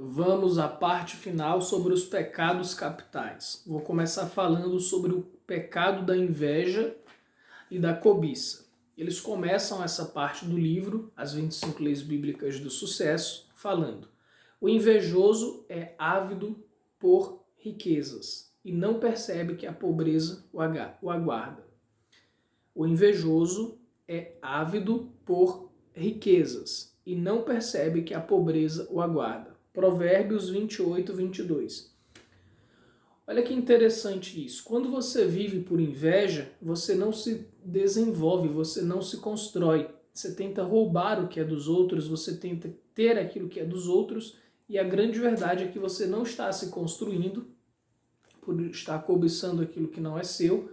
Vamos à parte final sobre os pecados capitais. Vou começar falando sobre o pecado da inveja e da cobiça. Eles começam essa parte do livro, As 25 Leis Bíblicas do Sucesso, falando: o invejoso é ávido por riquezas e não percebe que a pobreza o aguarda. O invejoso é ávido por riquezas e não percebe que a pobreza o aguarda. Provérbios 28, 22. Olha que interessante isso. Quando você vive por inveja, você não se desenvolve, você não se constrói. Você tenta roubar o que é dos outros, você tenta ter aquilo que é dos outros, e a grande verdade é que você não está se construindo por estar cobiçando aquilo que não é seu,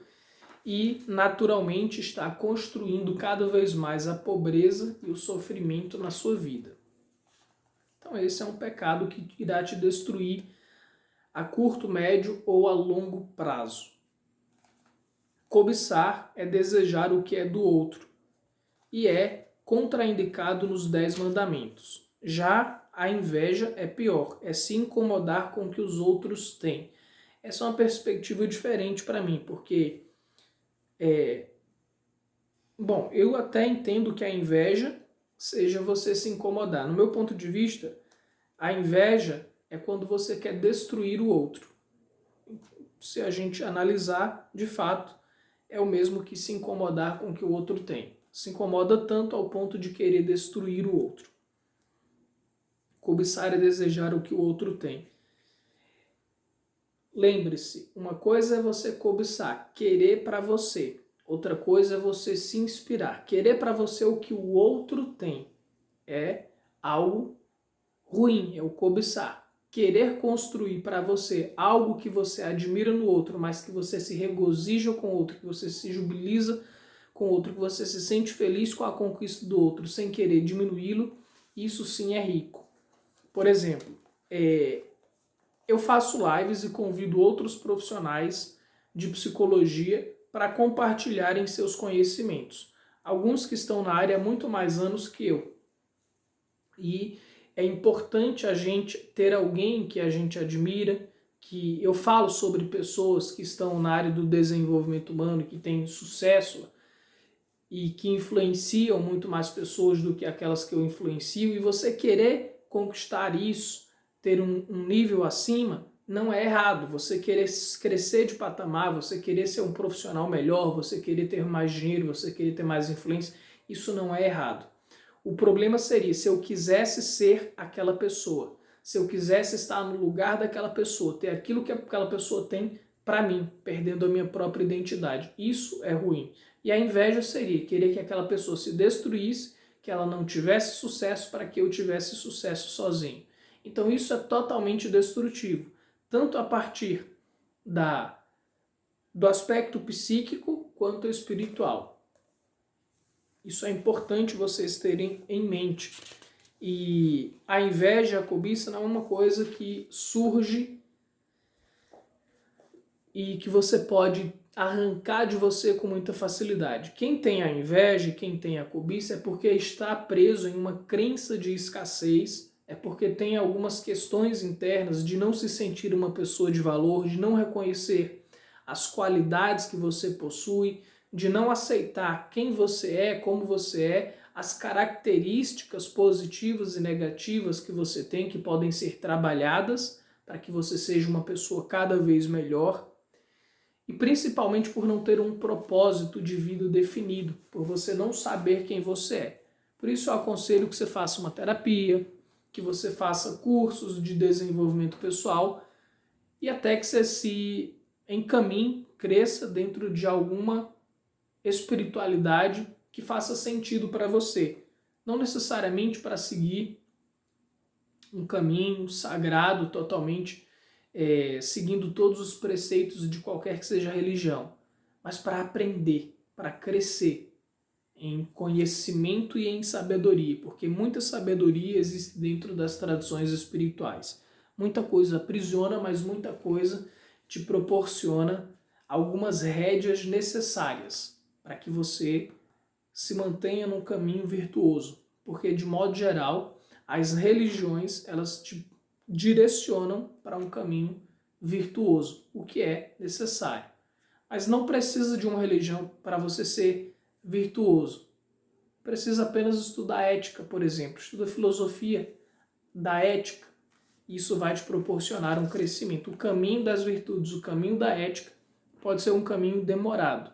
e naturalmente está construindo cada vez mais a pobreza e o sofrimento na sua vida. Então esse é um pecado que irá te destruir a curto, médio ou a longo prazo. Cobiçar é desejar o que é do outro e é contraindicado nos 10 mandamentos. Já a inveja é pior, é se incomodar com o que os outros têm. Essa é uma perspectiva diferente para mim, porque eu até entendo que a inveja seja você se incomodar. No meu ponto de vista, a inveja é quando você quer destruir o outro. Se a gente analisar, de fato, é o mesmo que se incomodar com o que o outro tem. Se incomoda tanto ao ponto de querer destruir o outro. Cobiçar é desejar o que o outro tem. Lembre-se, uma coisa é você cobiçar, querer para você. Outra coisa é você se inspirar. Querer para você o que o outro tem é algo ruim, é o cobiçar. Querer construir para você algo que você admira no outro, mas que você se regozija com o outro, que você se jubiliza com o outro, que você se sente feliz com a conquista do outro, sem querer diminuí-lo, isso sim é rico. Por exemplo, eu faço lives e convido outros profissionais de psicologia para compartilharem seus conhecimentos. Alguns que estão na área há muito mais anos que eu. E é importante a gente ter alguém que a gente admira, que eu falo sobre pessoas que estão na área do desenvolvimento humano, que têm sucesso e que influenciam muito mais pessoas do que aquelas que eu influencio, e você querer conquistar isso, ter um nível acima, não é errado. Você querer crescer de patamar, você querer ser um profissional melhor, você querer ter mais dinheiro, você querer ter mais influência, isso não é errado. O problema seria se eu quisesse ser aquela pessoa, se eu quisesse estar no lugar daquela pessoa, ter aquilo que aquela pessoa tem para mim, perdendo a minha própria identidade. Isso é ruim. E a inveja seria querer que aquela pessoa se destruísse, que ela não tivesse sucesso para que eu tivesse sucesso sozinho. Então isso é totalmente destrutivo, tanto a partir do aspecto psíquico quanto espiritual. Isso é importante vocês terem em mente. E a inveja, a cobiça não é uma coisa que surge e que você pode arrancar de você com muita facilidade. Quem tem a inveja, quem tem a cobiça é porque está preso em uma crença de escassez, é porque tem algumas questões internas de não se sentir uma pessoa de valor, de não reconhecer as qualidades que você possui, de não aceitar quem você é, como você é, as características positivas e negativas que você tem, que podem ser trabalhadas para que você seja uma pessoa cada vez melhor, e principalmente por não ter um propósito de vida definido, por você não saber quem você é. Por isso eu aconselho que você faça uma terapia, que você faça cursos de desenvolvimento pessoal e até que você se encaminhe, cresça dentro de alguma espiritualidade que faça sentido para você. Não necessariamente para seguir um caminho sagrado totalmente, seguindo todos os preceitos de qualquer que seja a religião, mas para aprender, para crescer em conhecimento e em sabedoria, porque muita sabedoria existe dentro das tradições espirituais. Muita coisa aprisiona, mas muita coisa te proporciona algumas rédeas necessárias para que você se mantenha num caminho virtuoso, porque de modo geral as religiões elas te direcionam para um caminho virtuoso, o que é necessário. Mas não precisa de uma religião para você ser virtuoso. Precisa apenas estudar ética, por exemplo. Estuda filosofia da ética. Isso vai te proporcionar um crescimento. O caminho das virtudes, o caminho da ética, pode ser um caminho demorado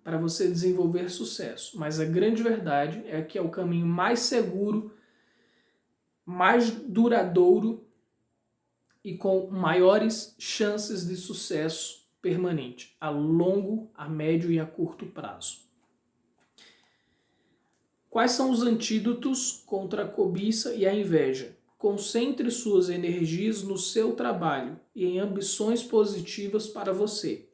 para você desenvolver sucesso. Mas a grande verdade é que é o caminho mais seguro, mais duradouro e com maiores chances de sucesso permanente, a longo, a médio e a curto prazo. Quais são os antídotos contra a cobiça e a inveja? Concentre suas energias no seu trabalho e em ambições positivas para você.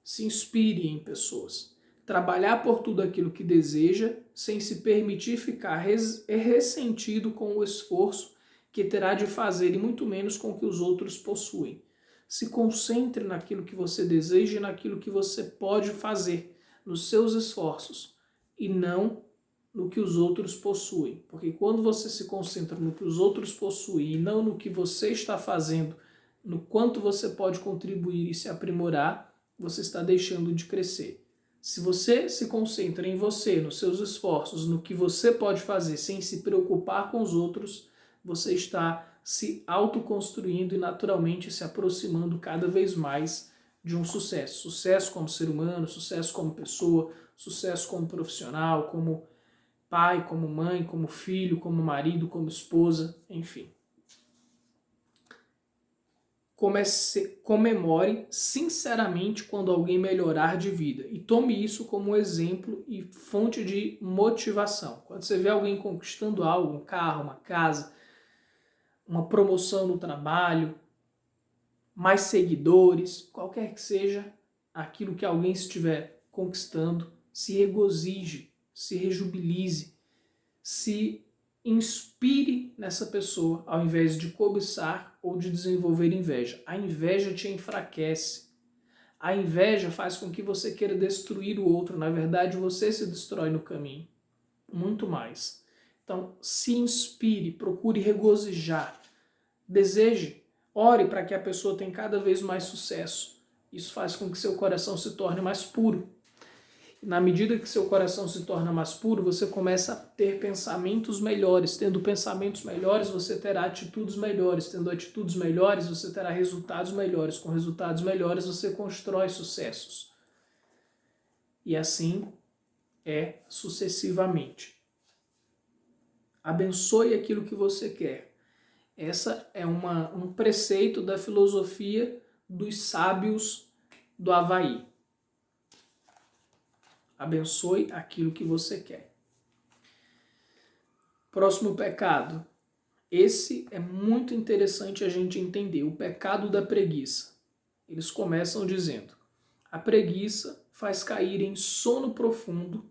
Se inspire em pessoas. Trabalhar por tudo aquilo que deseja, sem se permitir ficar ressentido com o esforço que terá de fazer e muito menos com o que os outros possuem. Se concentre naquilo que você deseja e naquilo que você pode fazer, nos seus esforços, e não no que os outros possuem. Porque quando você se concentra no que os outros possuem e não no que você está fazendo, no quanto você pode contribuir e se aprimorar, você está deixando de crescer. Se você se concentra em você, nos seus esforços, no que você pode fazer sem se preocupar com os outros, você está se autoconstruindo e naturalmente se aproximando cada vez mais de um sucesso. Sucesso como ser humano, sucesso como pessoa, sucesso como profissional, como pai, como mãe, como filho, como marido, como esposa, enfim. Comemore sinceramente quando alguém melhorar de vida e tome isso como exemplo e fonte de motivação. Quando você vê alguém conquistando algo, um carro, uma casa, uma promoção no trabalho, mais seguidores, qualquer que seja aquilo que alguém estiver conquistando, se regozije, se rejubilize, se inspire nessa pessoa ao invés de cobiçar ou de desenvolver inveja. A inveja te enfraquece. A inveja faz com que você queira destruir o outro. Na verdade, você se destrói no caminho. Muito mais. Então, se inspire, procure regozijar. Deseje, ore para que a pessoa tenha cada vez mais sucesso. Isso faz com que seu coração se torne mais puro. Na medida que seu coração se torna mais puro, você começa a ter pensamentos melhores. Tendo pensamentos melhores, você terá atitudes melhores. Tendo atitudes melhores, você terá resultados melhores. Com resultados melhores, você constrói sucessos. E assim é sucessivamente. Abençoe aquilo que você quer. Essa é um preceito da filosofia dos sábios do Havaí. Abençoe aquilo que você quer. Próximo pecado. Esse é muito interessante a gente entender. O pecado da preguiça. Eles começam dizendo: a preguiça faz cair em sono profundo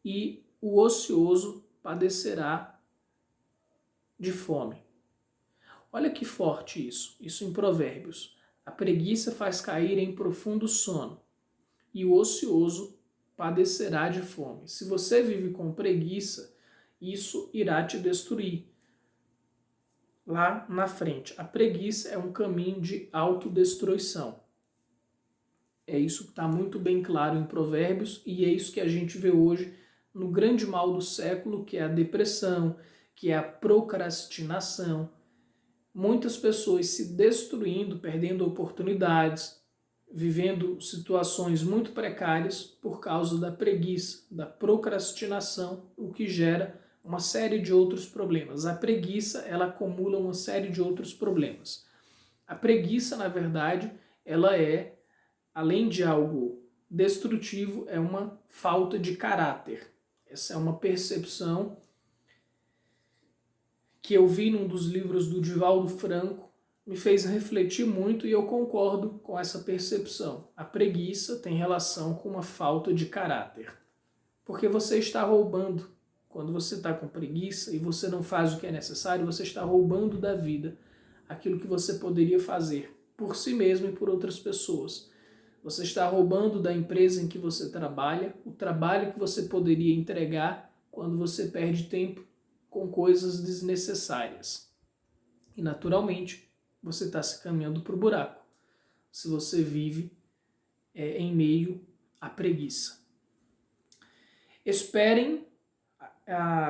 e o ocioso padecerá de fome. Olha que forte isso. Isso em Provérbios. A preguiça faz cair em profundo sono e o ocioso padecerá de fome. Se você vive com preguiça, isso irá te destruir. Lá na frente, a preguiça é um caminho de autodestruição. É isso que está muito bem claro em Provérbios e é isso que a gente vê hoje no grande mal do século, que é a depressão, que é a procrastinação. Muitas pessoas se destruindo, perdendo oportunidades, vivendo situações muito precárias por causa da preguiça, da procrastinação, o que gera uma série de outros problemas. A preguiça, ela acumula uma série de outros problemas. A preguiça, na verdade, ela é, além de algo destrutivo, é uma falta de caráter. Essa é uma percepção que eu vi num dos livros do Divaldo Franco, me fez refletir muito e eu concordo com essa percepção. A preguiça tem relação com uma falta de caráter. Porque você está roubando. Quando você está com preguiça e você não faz o que é necessário, você está roubando da vida aquilo que você poderia fazer por si mesmo e por outras pessoas. Você está roubando da empresa em que você trabalha, o trabalho que você poderia entregar quando você perde tempo com coisas desnecessárias. E naturalmente você está se caminhando para o buraco se você vive em meio à preguiça. Esperem,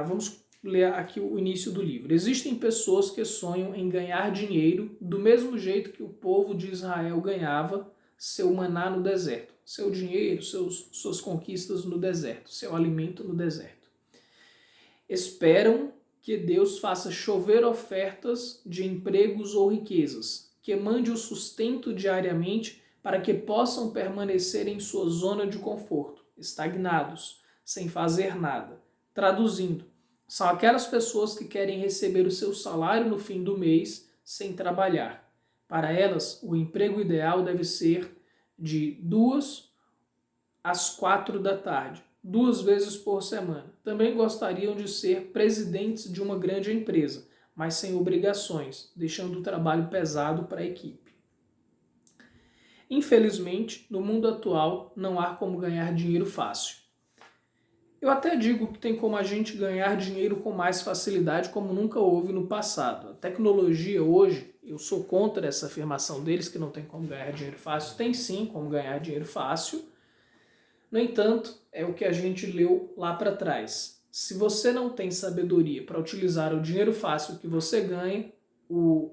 vamos ler aqui o início do livro. Existem pessoas que sonham em ganhar dinheiro do mesmo jeito que o povo de Israel ganhava seu maná no deserto, seu dinheiro, suas conquistas no deserto, seu alimento no deserto. Esperam que Deus faça chover ofertas de empregos ou riquezas, que mande o sustento diariamente para que possam permanecer em sua zona de conforto, estagnados, sem fazer nada. Traduzindo, são aquelas pessoas que querem receber o seu salário no fim do mês sem trabalhar. Para elas, o emprego ideal deve ser de 2 às 4 da tarde, 2 vezes por semana. Também gostariam de ser presidentes de uma grande empresa, mas sem obrigações, deixando o trabalho pesado para a equipe. Infelizmente, no mundo atual, não há como ganhar dinheiro fácil. Eu até digo que tem como a gente ganhar dinheiro com mais facilidade, como nunca houve no passado. A tecnologia hoje, eu sou contra essa afirmação deles que não tem como ganhar dinheiro fácil. Tem sim como ganhar dinheiro fácil. No entanto, é o que a gente leu lá para trás. Se você não tem sabedoria para utilizar o dinheiro fácil que você ganha,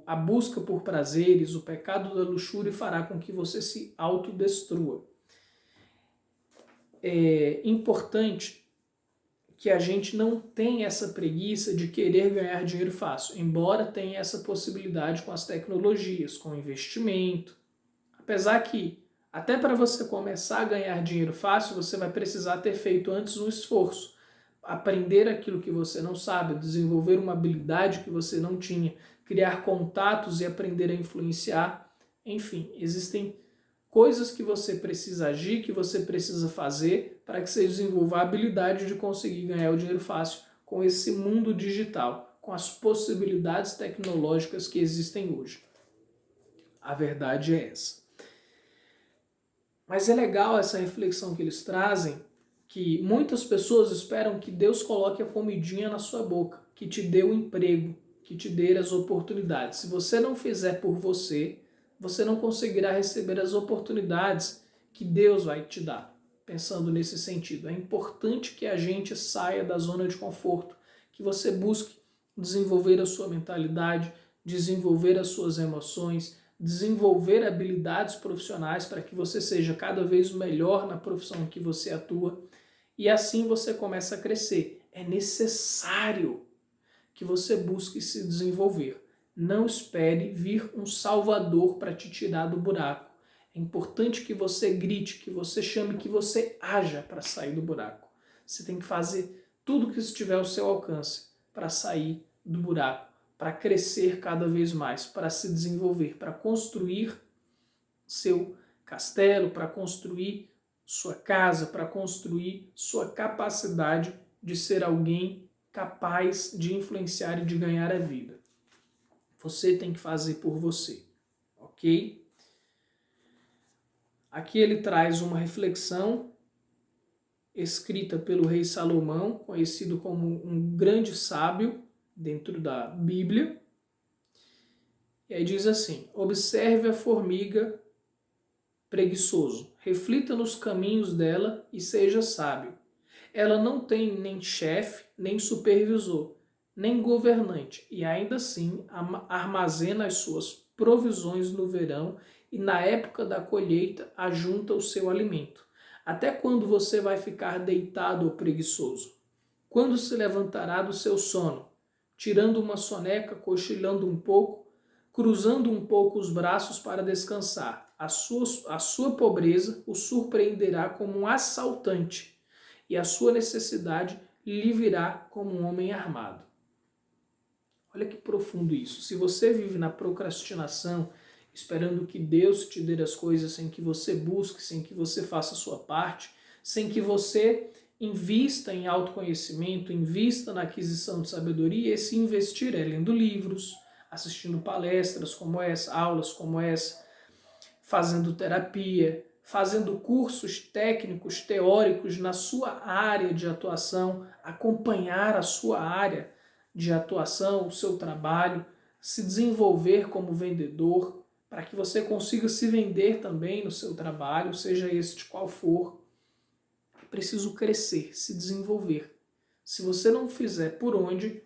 a busca por prazeres, o pecado da luxúria fará com que você se autodestrua. É importante que a gente não tenha essa preguiça de querer ganhar dinheiro fácil, embora tenha essa possibilidade com as tecnologias, com o investimento. Apesar que, até para você começar a ganhar dinheiro fácil, você vai precisar ter feito antes um esforço. Aprender aquilo que você não sabe, desenvolver uma habilidade que você não tinha, criar contatos e aprender a influenciar. Enfim, existem coisas que você precisa agir, que você precisa fazer para que você desenvolva a habilidade de conseguir ganhar o dinheiro fácil com esse mundo digital, com as possibilidades tecnológicas que existem hoje. A verdade é essa. Mas é legal essa reflexão que eles trazem, que muitas pessoas esperam que Deus coloque a comidinha na sua boca, que te dê o emprego, que te dê as oportunidades. Se você não fizer por você, você não conseguirá receber as oportunidades que Deus vai te dar. Pensando nesse sentido, é importante que a gente saia da zona de conforto, que você busque desenvolver a sua mentalidade, desenvolver as suas emoções, desenvolver habilidades profissionais para que você seja cada vez melhor na profissão em que você atua e assim você começa a crescer. É necessário que você busque se desenvolver. Não espere vir um salvador para te tirar do buraco. É importante que você grite, que você chame, que você haja para sair do buraco. Você tem que fazer tudo que estiver ao seu alcance para sair do buraco, para crescer cada vez mais, para se desenvolver, para construir seu castelo, para construir sua casa, para construir sua capacidade de ser alguém capaz de influenciar e de ganhar a vida. Você tem que fazer por você, ok? Aqui ele traz uma reflexão escrita pelo rei Salomão, conhecido como um grande sábio dentro da Bíblia. E aí diz assim: observe a formiga preguiçoso, reflita nos caminhos dela e seja sábio. Ela não tem nem chefe, nem supervisor, nem governante, e ainda assim armazena as suas provisões no verão e na época da colheita ajunta o seu alimento. Até quando você vai ficar deitado ou preguiçoso? Quando se levantará do seu sono? Tirando uma soneca, cochilando um pouco, cruzando um pouco os braços para descansar. A sua pobreza o surpreenderá como um assaltante, e a sua necessidade lhe virá como um homem armado. Olha que profundo isso. Se você vive na procrastinação, esperando que Deus te dê as coisas sem que você busque, sem que você faça a sua parte, sem que você invista em autoconhecimento, invista na aquisição de sabedoria, esse investir é lendo livros, assistindo palestras como essa, aulas como essa, fazendo terapia, fazendo cursos técnicos, teóricos na sua área de atuação, acompanhar a sua área de atuação, o seu trabalho, se desenvolver como vendedor, para que você consiga se vender também no seu trabalho, seja este qual for. É preciso crescer, se desenvolver. Se você não fizer por onde,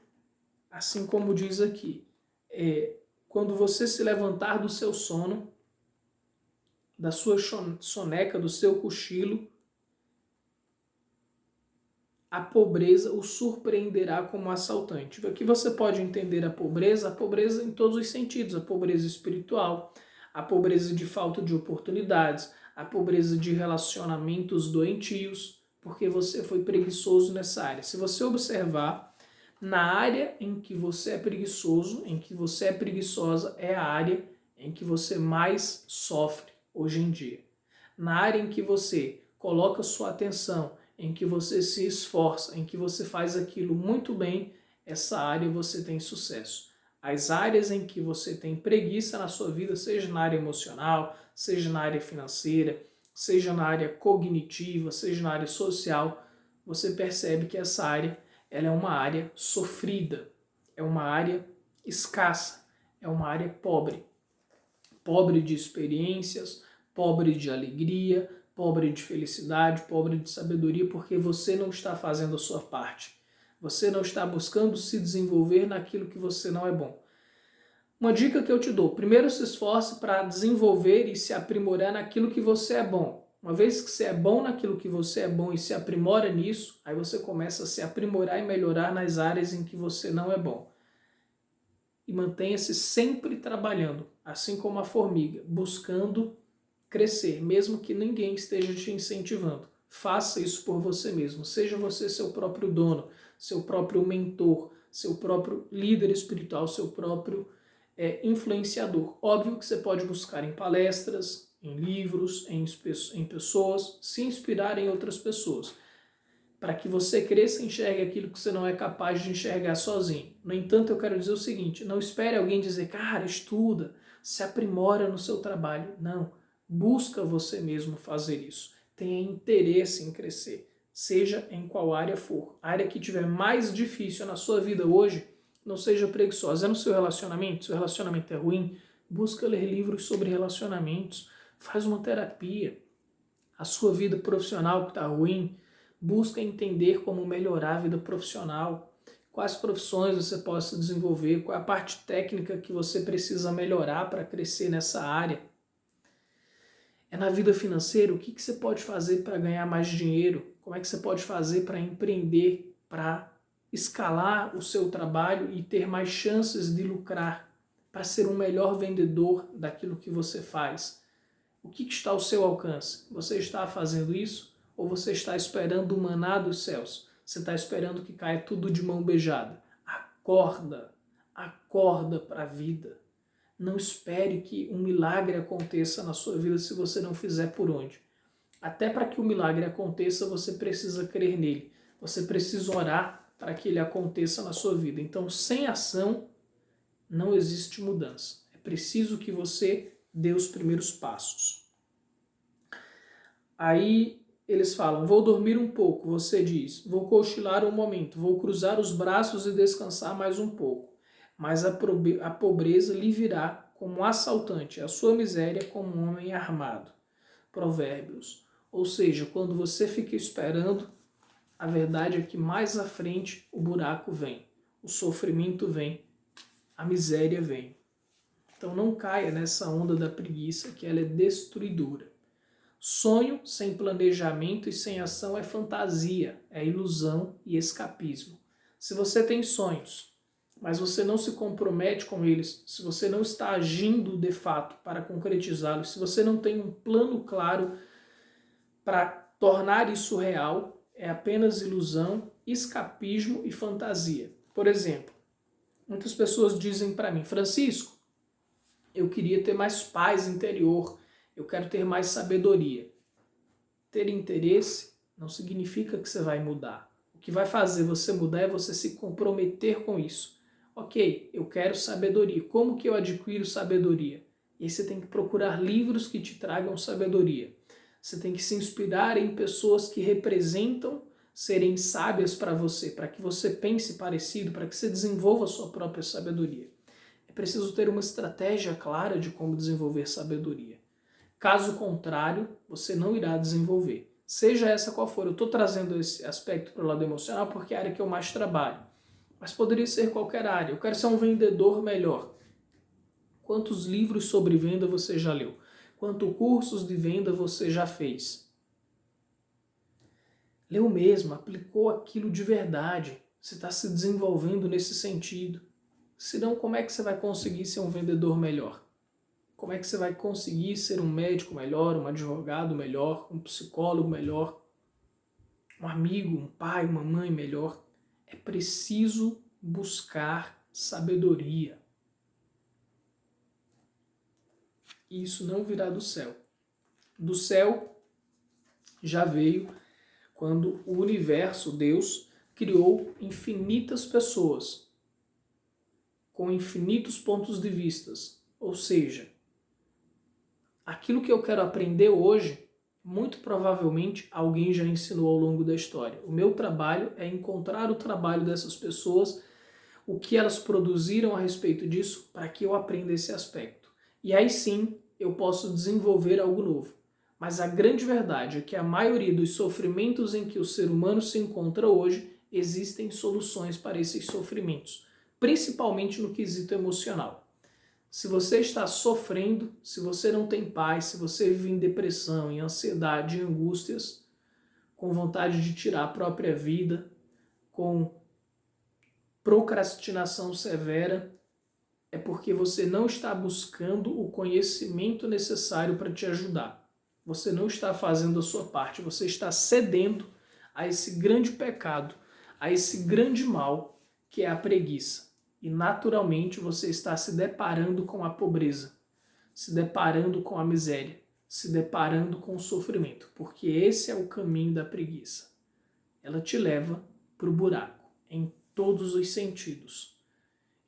assim como diz aqui, quando você se levantar do seu sono, da sua soneca, do seu cochilo, a pobreza o surpreenderá como assaltante. Aqui você pode entender a pobreza em todos os sentidos, a pobreza espiritual, a pobreza de falta de oportunidades, a pobreza de relacionamentos doentios, porque você foi preguiçoso nessa área. Se você observar, na área em que você é preguiçoso, em que você é preguiçosa, é a área em que você mais sofre hoje em dia. Na área em que você coloca sua atenção, em que você se esforça, em que você faz aquilo muito bem, essa área você tem sucesso. As áreas em que você tem preguiça na sua vida, seja na área emocional, seja na área financeira, seja na área cognitiva, seja na área social, você percebe que essa área ela é uma área sofrida, é uma área escassa, é uma área pobre. Pobre de experiências, pobre de alegria, pobre de felicidade, pobre de sabedoria, porque você não está fazendo a sua parte. Você não está buscando se desenvolver naquilo que você não é bom. Uma dica que eu te dou, primeiro se esforce para desenvolver e se aprimorar naquilo que você é bom. Uma vez que você é bom naquilo que você é bom e se aprimora nisso, aí você começa a se aprimorar e melhorar nas áreas em que você não é bom. E mantenha-se sempre trabalhando, assim como a formiga, buscando crescer, mesmo que ninguém esteja te incentivando. Faça isso por você mesmo. Seja você seu próprio dono, seu próprio mentor, seu próprio líder espiritual, seu próprio influenciador. Óbvio que você pode buscar em palestras, em livros, em pessoas, se inspirar em outras pessoas, para que você cresça e enxergue aquilo que você não é capaz de enxergar sozinho. No entanto, eu quero dizer o seguinte, não espere alguém dizer, cara, estuda, se aprimora no seu trabalho. Não, busca você mesmo fazer isso. Tenha interesse em crescer, seja em qual área for. A área que tiver mais difícil na sua vida hoje, não seja preguiçosa. É no seu relacionamento é ruim, busca ler livros sobre relacionamentos, faz uma terapia. A sua vida profissional que está ruim, busca entender como melhorar a vida profissional, quais profissões você possa desenvolver, qual é a parte técnica que você precisa melhorar para crescer nessa área. É na vida financeira, o que você pode fazer para ganhar mais dinheiro? Como é que você pode fazer para empreender, para escalar o seu trabalho e ter mais chances de lucrar, para ser um melhor vendedor daquilo que você faz? O que está ao seu alcance? Você está fazendo isso? Ou você está esperando o maná dos céus? Você está esperando que caia tudo de mão beijada? Acorda, acorda para a vida. Não espere que um milagre aconteça na sua vida se você não fizer por onde. Até para que o milagre aconteça, você precisa crer nele. Você precisa orar para que ele aconteça na sua vida. Então, sem ação, não existe mudança. É preciso que você dê os primeiros passos. Aí eles falam, vou dormir um pouco, você diz, vou cochilar um momento, vou cruzar os braços e descansar mais um pouco. Mas a pobreza lhe virá como um assaltante, a sua miséria como um homem armado. Provérbios. Ou seja, quando você fica esperando, a verdade é que mais à frente o buraco vem, o sofrimento vem, a miséria vem. Então não caia nessa onda da preguiça, que ela é destruidora. Sonho sem planejamento e sem ação é fantasia, é ilusão e escapismo. Se você tem sonhos, mas você não se compromete com eles, se você não está agindo de fato para concretizá-los, se você não tem um plano claro para tornar isso real, é apenas ilusão, escapismo e fantasia. Por exemplo, muitas pessoas dizem para mim, Francisco, eu queria ter mais paz interior, eu quero ter mais sabedoria. Ter interesse não significa que você vai mudar. O que vai fazer você mudar é você se comprometer com isso. Ok, eu quero sabedoria. Como que eu adquiro sabedoria? E aí você tem que procurar livros que te tragam sabedoria. Você tem que se inspirar em pessoas que representam serem sábias para você, para que você pense parecido, para que você desenvolva a sua própria sabedoria. É preciso ter uma estratégia clara de como desenvolver sabedoria. Caso contrário, você não irá desenvolver. Seja essa qual for. Eu estou trazendo esse aspecto para o lado emocional porque é a área que eu mais trabalho. Mas poderia ser qualquer área. Eu quero ser um vendedor melhor. Quantos livros sobre venda você já leu? Quantos cursos de venda você já fez? Leu mesmo, aplicou aquilo de verdade. Você está se desenvolvendo nesse sentido. Senão, como é que você vai conseguir ser um vendedor melhor? Como é que você vai conseguir ser um médico melhor, um advogado melhor, um psicólogo melhor, um amigo, um pai, uma mãe melhor? É preciso buscar sabedoria. E isso não virá do céu. Do céu já veio quando o universo, Deus, criou infinitas pessoas com infinitos pontos de vistas. Ou seja, aquilo que eu quero aprender hoje, muito provavelmente alguém já ensinou ao longo da história. O meu trabalho é encontrar o trabalho dessas pessoas, o que elas produziram a respeito disso, para que eu aprenda esse aspecto. E aí sim eu posso desenvolver algo novo. Mas a grande verdade é que a maioria dos sofrimentos em que o ser humano se encontra hoje, existem soluções para esses sofrimentos, principalmente no quesito emocional. Se você está sofrendo, se você não tem paz, se você vive em depressão, em ansiedade, em angústias, com vontade de tirar a própria vida, com procrastinação severa, é porque você não está buscando o conhecimento necessário para te ajudar. Você não está fazendo a sua parte, você está cedendo a esse grande pecado, a esse grande mal que é a preguiça. E naturalmente você está se deparando com a pobreza, se deparando com a miséria, se deparando com o sofrimento, porque esse é o caminho da preguiça. Ela te leva para o buraco, em todos os sentidos.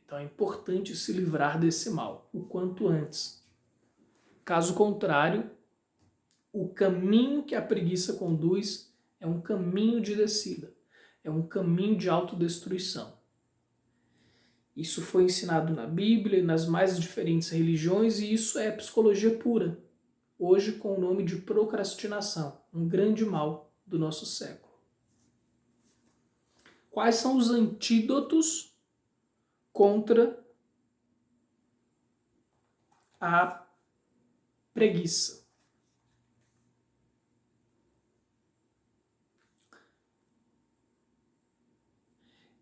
Então é importante se livrar desse mal o quanto antes. Caso contrário, o caminho que a preguiça conduz é um caminho de descida, é um caminho de autodestruição. Isso foi ensinado na Bíblia e nas mais diferentes religiões, e isso é psicologia pura, hoje com o nome de procrastinação, um grande mal do nosso século. Quais são os antídotos contra a preguiça?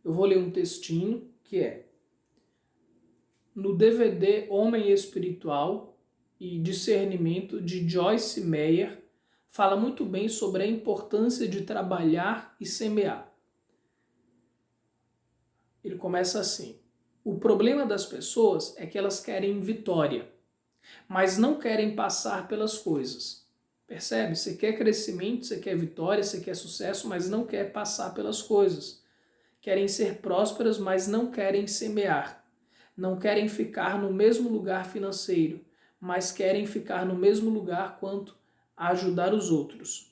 Eu vou ler um textinho que é no DVD Homem Espiritual e Discernimento de Joyce Meyer, fala muito bem sobre a importância de trabalhar e semear. Ele começa assim: o problema das pessoas é que elas querem vitória, mas não querem passar pelas coisas. Percebe? Você quer crescimento, você quer vitória, você quer sucesso, mas não quer passar pelas coisas. Querem ser prósperas, mas não querem semear. Não querem ficar no mesmo lugar financeiro, mas querem ficar no mesmo lugar quanto a ajudar os outros.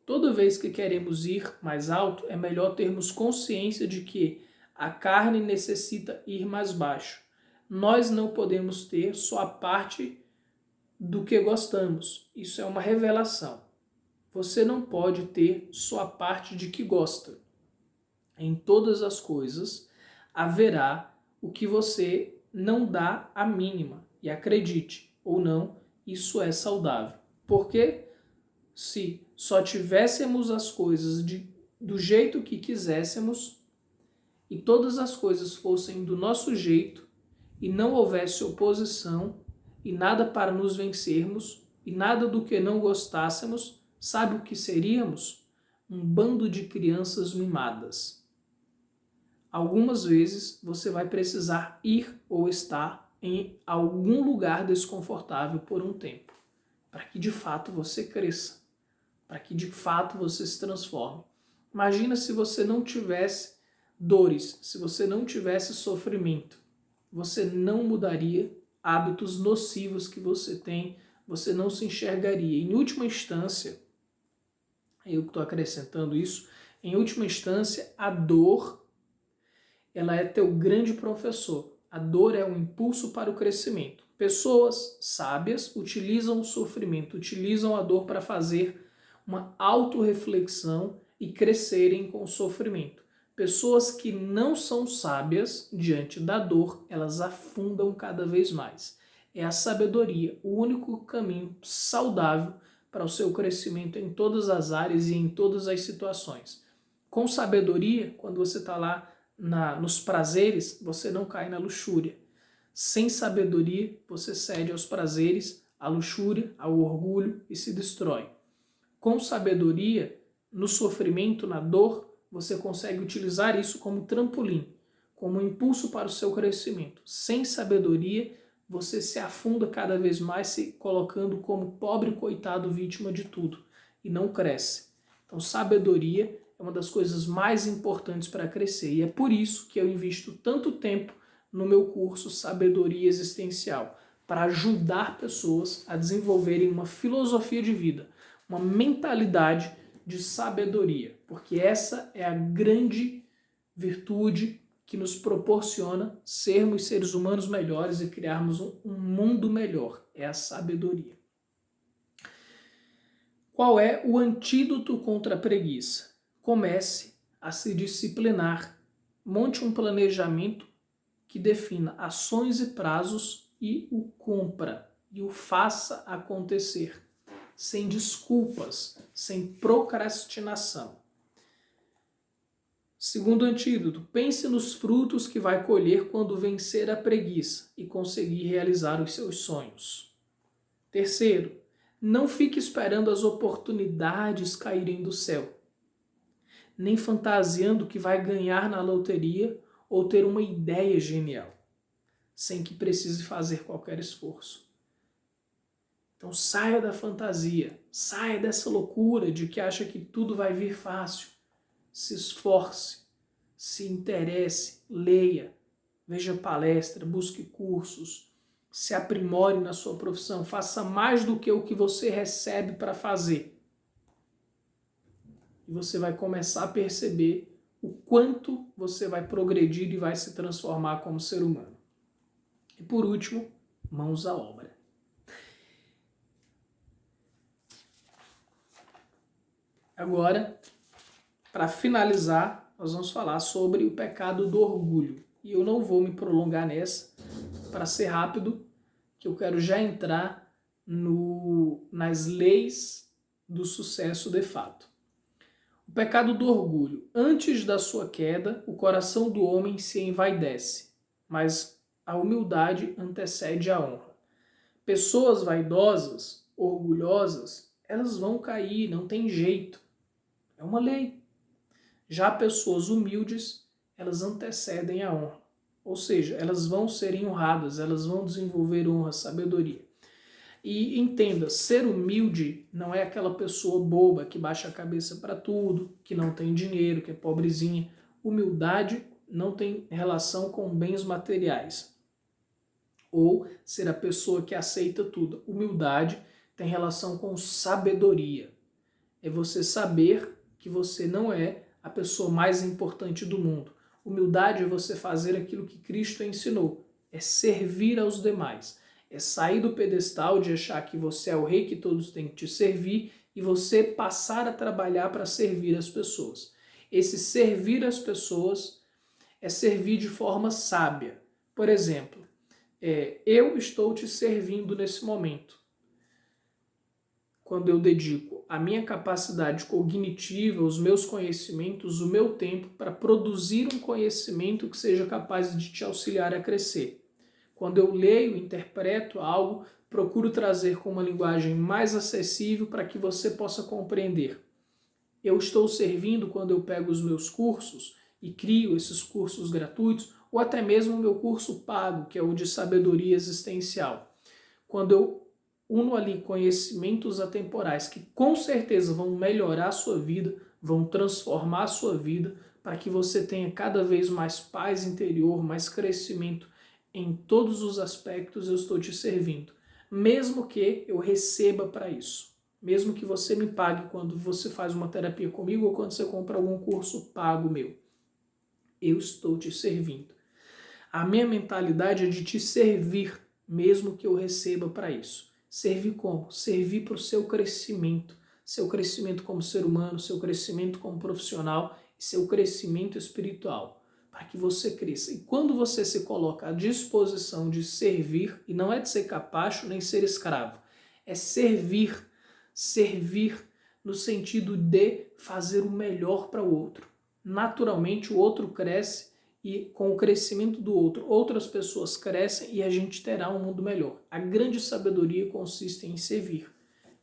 Toda vez que queremos ir mais alto, é melhor termos consciência de que a carne necessita ir mais baixo. Nós não podemos ter só a parte do que gostamos. Isso é uma revelação. Você não pode ter só a parte de que gosta. Em todas as coisas haverá o que você não dá a mínima. E acredite ou não, isso é saudável. Porque se só tivéssemos as coisas do jeito que quiséssemos e todas as coisas fossem do nosso jeito e não houvesse oposição e nada para nos vencermos e nada do que não gostássemos, sabe o que seríamos? Um bando de crianças mimadas. Algumas vezes você vai precisar ir ou estar em algum lugar desconfortável por um tempo, para que de fato você cresça, para que de fato você se transforme. Imagina se você não tivesse dores, se você não tivesse sofrimento, você não mudaria hábitos nocivos que você tem, você não se enxergaria. Em última instância, eu estou acrescentando isso, em última instância, a dor ela é teu grande professor. A dor é um impulso para o crescimento. Pessoas sábias utilizam o sofrimento, utilizam a dor para fazer uma autorreflexão e crescerem com o sofrimento. Pessoas que não são sábias diante da dor, elas afundam cada vez mais. É a sabedoria, o único caminho saudável para o seu crescimento em todas as áreas e em todas as situações. Com sabedoria, quando você está lá nos prazeres, você não cai na luxúria. Sem sabedoria, você cede aos prazeres, à luxúria, ao orgulho e se destrói. Com sabedoria, no sofrimento, na dor, você consegue utilizar isso como trampolim, como impulso para o seu crescimento. Sem sabedoria, você se afunda cada vez mais, se colocando como pobre coitado vítima de tudo e não cresce. Então, sabedoria é uma das coisas mais importantes para crescer e é por isso que eu invisto tanto tempo no meu curso Sabedoria Existencial, para ajudar pessoas a desenvolverem uma filosofia de vida, uma mentalidade de sabedoria, porque essa é a grande virtude que nos proporciona sermos seres humanos melhores e criarmos um mundo melhor, é a sabedoria. Qual é o antídoto contra a preguiça? Comece a se disciplinar, monte um planejamento que defina ações e prazos e o cumpra e o faça acontecer, sem desculpas, sem procrastinação. Segundo antídoto, pense nos frutos que vai colher quando vencer a preguiça e conseguir realizar os seus sonhos. Terceiro, não fique esperando as oportunidades caírem do céu, nem fantasiando que vai ganhar na loteria ou ter uma ideia genial, sem que precise fazer qualquer esforço. Então saia da fantasia, saia dessa loucura de que acha que tudo vai vir fácil. Se esforce, se interesse, leia, veja palestra, busque cursos, se aprimore na sua profissão, faça mais do que o que você recebe para fazer. E você vai começar a perceber o quanto você vai progredir e vai se transformar como ser humano. E por último, mãos à obra. Agora, para finalizar, nós vamos falar sobre o pecado do orgulho. E eu não vou me prolongar nessa, para ser rápido, que eu quero já entrar nas leis do sucesso de fato. O pecado do orgulho. Antes da sua queda, o coração do homem se envaidece, mas a humildade antecede a honra. Pessoas vaidosas, orgulhosas, elas vão cair, não tem jeito. É uma lei. Já pessoas humildes, elas antecedem a honra. Ou seja, elas vão ser honradas, elas vão desenvolver honra, sabedoria. E entenda, ser humilde não é aquela pessoa boba que baixa a cabeça para tudo, que não tem dinheiro, que é pobrezinha. Humildade não tem relação com bens materiais. Ou ser a pessoa que aceita tudo. Humildade tem relação com sabedoria. É você saber que você não é a pessoa mais importante do mundo. Humildade é você fazer aquilo que Cristo ensinou. É servir aos demais. É sair do pedestal de achar que você é o rei que todos têm que te servir e você passar a trabalhar para servir as pessoas. Esse servir as pessoas é servir de forma sábia. Por exemplo, eu estou te servindo nesse momento. Quando eu dedico a minha capacidade cognitiva, os meus conhecimentos, o meu tempo para produzir um conhecimento que seja capaz de te auxiliar a crescer. Quando eu leio, interpreto algo, procuro trazer com uma linguagem mais acessível para que você possa compreender. Eu estou servindo quando eu pego os meus cursos e crio esses cursos gratuitos, ou até mesmo o meu curso pago, que é o de sabedoria existencial. Quando eu uno ali conhecimentos atemporais que com certeza vão melhorar a sua vida, vão transformar a sua vida, para que você tenha cada vez mais paz interior, mais crescimento em todos os aspectos, eu estou te servindo. Mesmo que eu receba para isso. Mesmo que você me pague quando você faz uma terapia comigo ou quando você compra algum curso pago meu. Eu estou te servindo. A minha mentalidade é de te servir, mesmo que eu receba para isso. Servir como? Servir para o seu crescimento como ser humano, seu crescimento como profissional e seu crescimento espiritual, para que você cresça. E quando você se coloca à disposição de servir, e não é de ser capacho nem ser escravo, é servir no sentido de fazer o melhor para o outro. Naturalmente o outro cresce e com o crescimento do outro, outras pessoas crescem e a gente terá um mundo melhor. A grande sabedoria consiste em servir.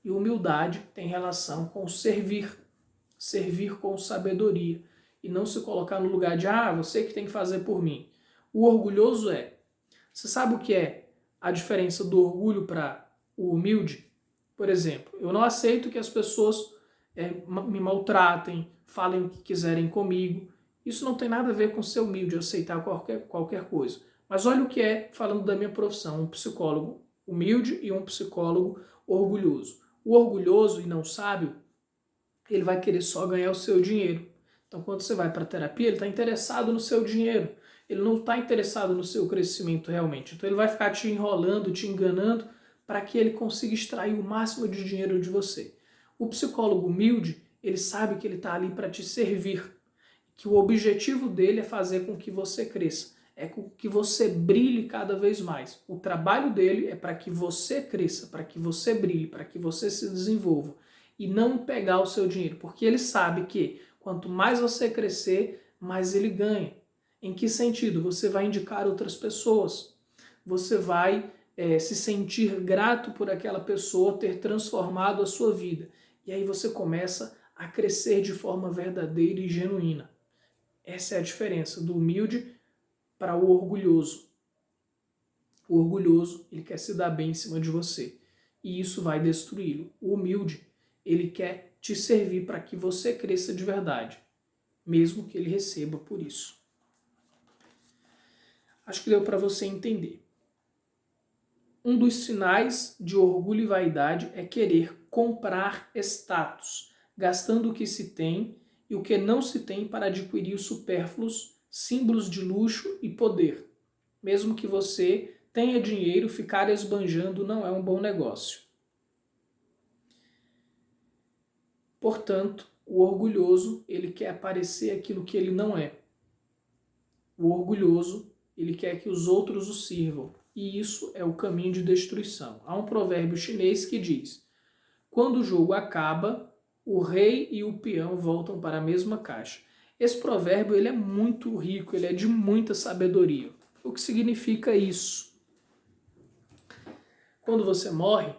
E humildade tem relação com servir com sabedoria. E não se colocar no lugar de, você que tem que fazer por mim. O orgulhoso você sabe o que é a diferença do orgulho para o humilde? Por exemplo, eu não aceito que as pessoas me maltratem, falem o que quiserem comigo. Isso não tem nada a ver com ser humilde, aceitar qualquer coisa. Mas olha o que é, falando da minha profissão, um psicólogo humilde e um psicólogo orgulhoso. O orgulhoso e não sábio, ele vai querer só ganhar o seu dinheiro. Então, quando você vai para a terapia, ele está interessado no seu dinheiro. Ele não está interessado no seu crescimento realmente. Então, ele vai ficar te enrolando, te enganando, para que ele consiga extrair o máximo de dinheiro de você. O psicólogo humilde, ele sabe que ele está ali para te servir, que o objetivo dele é fazer com que você cresça, é com que você brilhe cada vez mais. O trabalho dele é para que você cresça, para que você brilhe, para que você se desenvolva e não pegar o seu dinheiro, porque ele sabe que quanto mais você crescer, mais ele ganha. Em que sentido? Você vai indicar outras pessoas, você vai se sentir grato por aquela pessoa ter transformado a sua vida. E aí você começa a crescer de forma verdadeira e genuína. Essa é a diferença do humilde para o orgulhoso. O orgulhoso, ele quer se dar bem em cima de você. E isso vai destruí-lo. O humilde, ele quer te servir para que você cresça de verdade, mesmo que ele receba por isso. Acho que deu para você entender. Um dos sinais de orgulho e vaidade é querer comprar status, gastando o que se tem e o que não se tem para adquirir os supérfluos, símbolos de luxo e poder. Mesmo que você tenha dinheiro, ficar esbanjando não é um bom negócio. Portanto, o orgulhoso, ele quer parecer aquilo que ele não é. O orgulhoso, ele quer que os outros o sirvam. E isso é o caminho de destruição. Há um provérbio chinês que diz: quando o jogo acaba, o rei e o peão voltam para a mesma caixa. Esse provérbio ele é muito rico, ele é de muita sabedoria. O que significa isso? Quando você morre,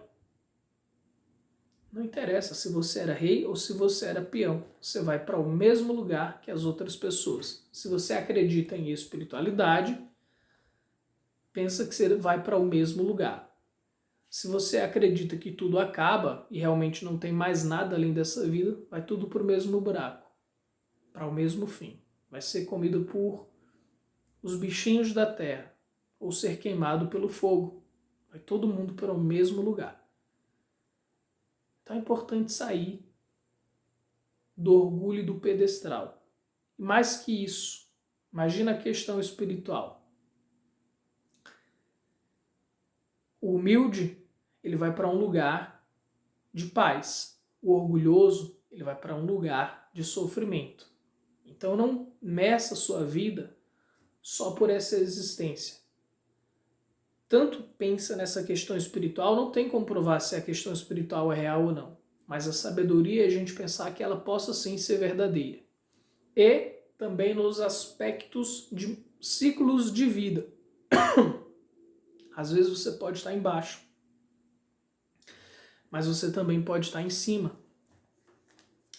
não interessa se você era rei ou se você era peão. Você vai para o mesmo lugar que as outras pessoas. Se você acredita em espiritualidade, pensa que você vai para o mesmo lugar. Se você acredita que tudo acaba e realmente não tem mais nada além dessa vida, vai tudo para o mesmo buraco, para o mesmo fim. Vai ser comido por os bichinhos da terra ou ser queimado pelo fogo. Vai todo mundo para o mesmo lugar. Então é importante sair do orgulho e do pedestral. E mais que isso, imagina a questão espiritual. O humilde, ele vai para um lugar de paz. O orgulhoso, ele vai para um lugar de sofrimento. Então não meça a sua vida só por essa existência. Tanto pensa nessa questão espiritual, não tem como provar se a questão espiritual é real ou não. Mas a sabedoria é a gente pensar que ela possa sim ser verdadeira. E também nos aspectos de ciclos de vida. Às vezes você pode estar embaixo, mas você também pode estar em cima.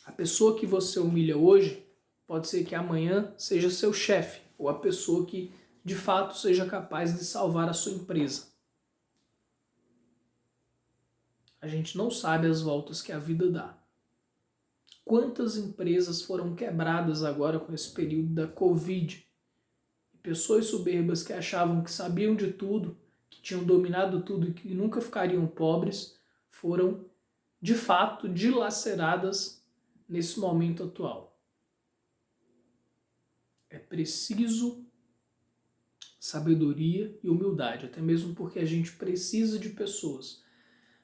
A pessoa que você humilha hoje pode ser que amanhã seja seu chefe, ou a pessoa que de fato seja capaz de salvar a sua empresa. A gente não sabe as voltas que a vida dá. Quantas empresas foram quebradas agora com esse período da Covid? Pessoas soberbas que achavam que sabiam de tudo, que tinham dominado tudo e que nunca ficariam pobres, foram de fato dilaceradas nesse momento atual. É preciso sabedoria e humildade, até mesmo porque a gente precisa de pessoas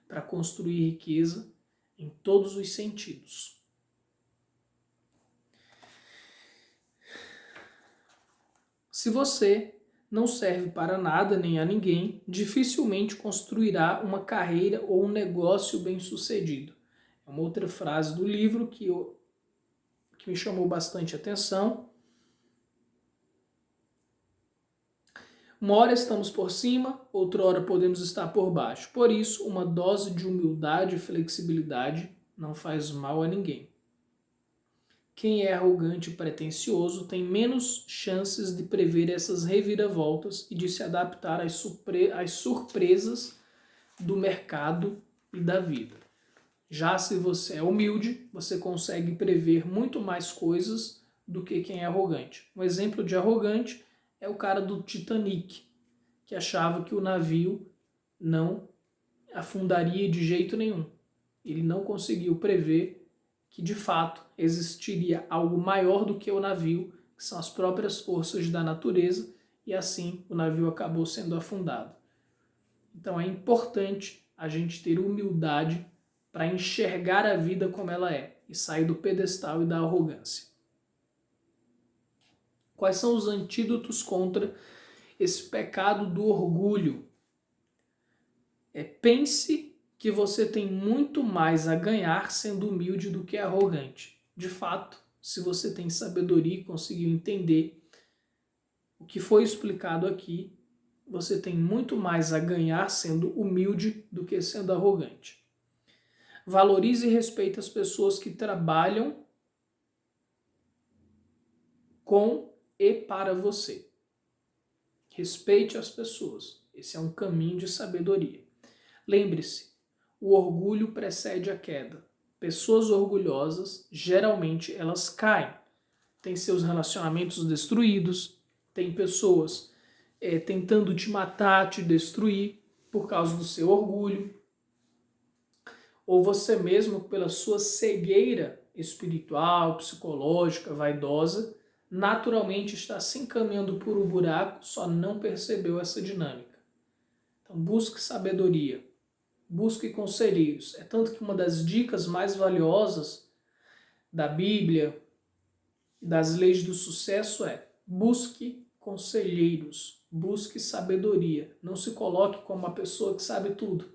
para construir riqueza em todos os sentidos. Se você não serve para nada nem a ninguém, dificilmente construirá uma carreira ou um negócio bem-sucedido. É uma outra frase do livro que me chamou bastante atenção. Uma hora estamos por cima, outra hora podemos estar por baixo. Por isso, uma dose de humildade e flexibilidade não faz mal a ninguém. Quem é arrogante e pretensioso tem menos chances de prever essas reviravoltas e de se adaptar às surpresas do mercado e da vida. Já se você é humilde, você consegue prever muito mais coisas do que quem é arrogante. Um exemplo de arrogante é o cara do Titanic, que achava que o navio não afundaria de jeito nenhum. Ele não conseguiu prever que de fato existiria algo maior do que o navio, que são as próprias forças da natureza, e assim o navio acabou sendo afundado. Então é importante a gente ter humildade para enxergar a vida como ela é e sair do pedestal e da arrogância. Quais são os antídotos contra esse pecado do orgulho? Pense que você tem muito mais a ganhar sendo humilde do que arrogante. De fato, se você tem sabedoria e conseguiu entender o que foi explicado aqui, você tem muito mais a ganhar sendo humilde do que sendo arrogante. Valorize e respeite as pessoas que trabalham com e para você. Respeite as pessoas. Esse é um caminho de sabedoria. Lembre-se, o orgulho precede a queda. Pessoas orgulhosas, geralmente, elas caem. Tem seus relacionamentos destruídos, tem pessoas tentando te matar, te destruir por causa do seu orgulho. Ou você mesmo, pela sua cegueira espiritual, psicológica, vaidosa, naturalmente está se encaminhando por um buraco, só não percebeu essa dinâmica. Então busque sabedoria. Busque conselheiros. É tanto que uma das dicas mais valiosas da Bíblia, das leis do sucesso é: busque conselheiros, busque sabedoria. Não se coloque como uma pessoa que sabe tudo.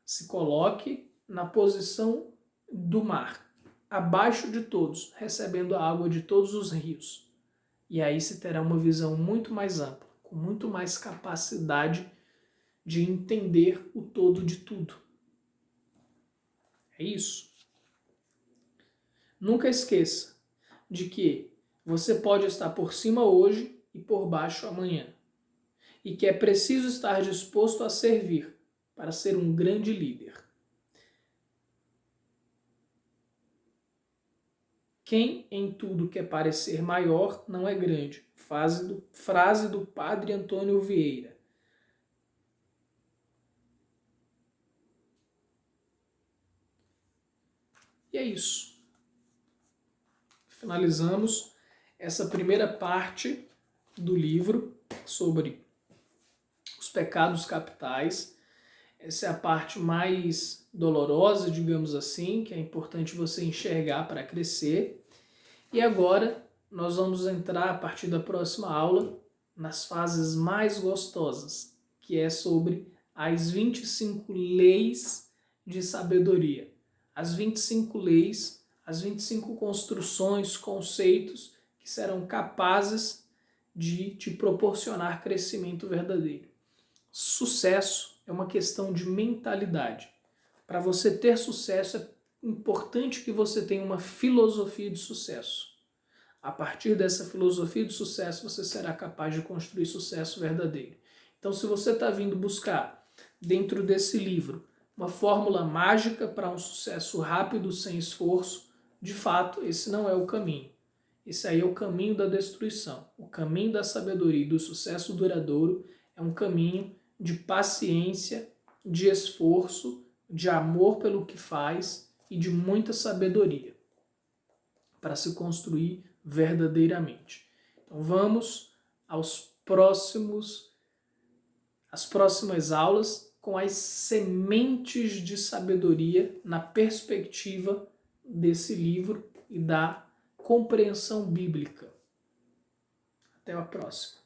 Se coloque na posição do mar, abaixo de todos, recebendo a água de todos os rios. E aí se terá uma visão muito mais ampla, com muito mais capacidade de entender o todo de tudo. É isso. Nunca esqueça de que você pode estar por cima hoje e por baixo amanhã. E que é preciso estar disposto a servir para ser um grande líder. Quem em tudo quer parecer maior não é grande. Frase do Padre Antônio Vieira. E é isso. Finalizamos essa primeira parte do livro sobre os pecados capitais. Essa é a parte mais dolorosa, digamos assim, que é importante você enxergar para crescer. E agora nós vamos entrar, a partir da próxima aula, nas fases mais gostosas, que é sobre as 25 leis de sabedoria. As 25 leis, as 25 construções, conceitos que serão capazes de te proporcionar crescimento verdadeiro. Sucesso é uma questão de mentalidade. Para você ter sucesso, é importante que você tenha uma filosofia de sucesso. A partir dessa filosofia de sucesso, você será capaz de construir sucesso verdadeiro. Então, se você está vindo buscar, dentro desse livro, uma fórmula mágica para um sucesso rápido, sem esforço, de fato, esse não é o caminho. Esse aí é o caminho da destruição. O caminho da sabedoria e do sucesso duradouro é um caminho de paciência, de esforço, de amor pelo que faz e de muita sabedoria para se construir verdadeiramente. Então vamos aos as próximas aulas com as sementes de sabedoria na perspectiva desse livro e da compreensão bíblica. Até a próxima.